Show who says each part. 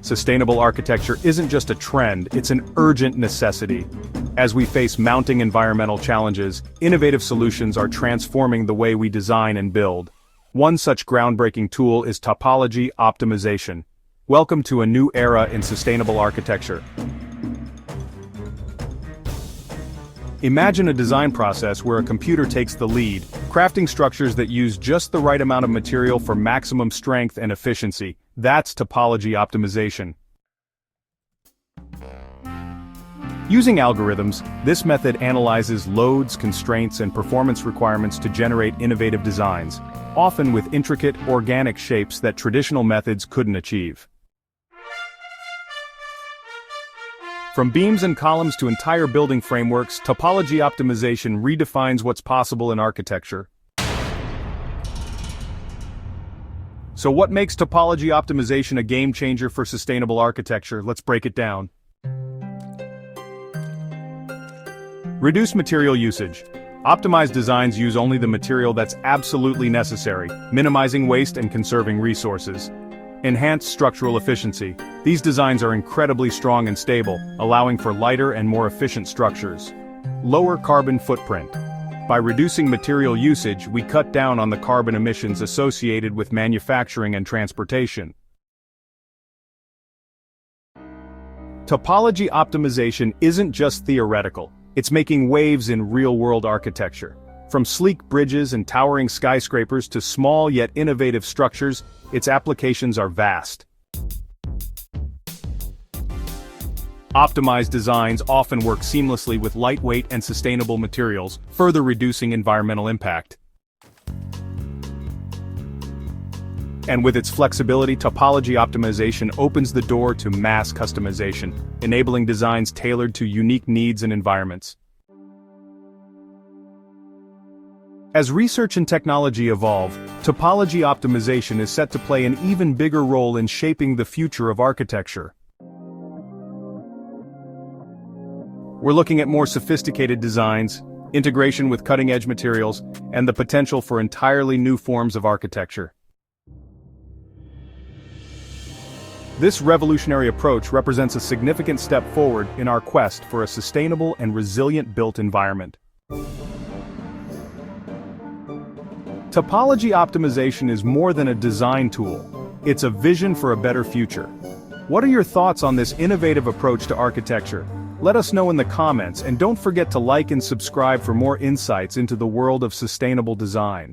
Speaker 1: Sustainable architecture isn't just a trend, it's an urgent necessity. As we face mounting environmental challenges, innovative solutions are transforming the way we design and build. One such groundbreaking tool is topology optimization. Welcome to a new era in sustainable architecture. Imagine a design process where a computer takes the lead, crafting structures that use just the right amount of material for maximum strength and efficiency. That's topology optimization. Using algorithms, this method analyzes loads, constraints, and performance requirements to generate innovative designs, often with intricate, organic shapes that traditional methods couldn't achieve. From beams and columns to entire building frameworks, topology optimization redefines what's possible in architecture. So what makes topology optimization a game-changer for sustainable architecture? Let's break it down. Reduce material usage. Optimized designs use only the material that's absolutely necessary, minimizing waste and conserving resources. Enhance structural efficiency. These designs are incredibly strong and stable, allowing for lighter and more efficient structures. Lower carbon footprint. By reducing material usage, we cut down on the carbon emissions associated with manufacturing and transportation. Topology optimization isn't just theoretical, it's making waves in real-world architecture. From sleek bridges and towering skyscrapers to small yet innovative structures, its applications are vast. Optimized designs often work seamlessly with lightweight and sustainable materials, further reducing environmental impact. And with its flexibility, topology optimization opens the door to mass customization, enabling designs tailored to unique needs and environments. As research and technology evolve, topology optimization is set to play an even bigger role in shaping the future of architecture. We're looking at more sophisticated designs, integration with cutting-edge materials, and the potential for entirely new forms of architecture. This revolutionary approach represents a significant step forward in our quest for a sustainable and resilient built environment. Topology optimization is more than a design tool. It's a vision for a better future. What are your thoughts on this innovative approach to architecture? Let us know in the comments, and don't forget to like and subscribe for more insights into the world of sustainable design.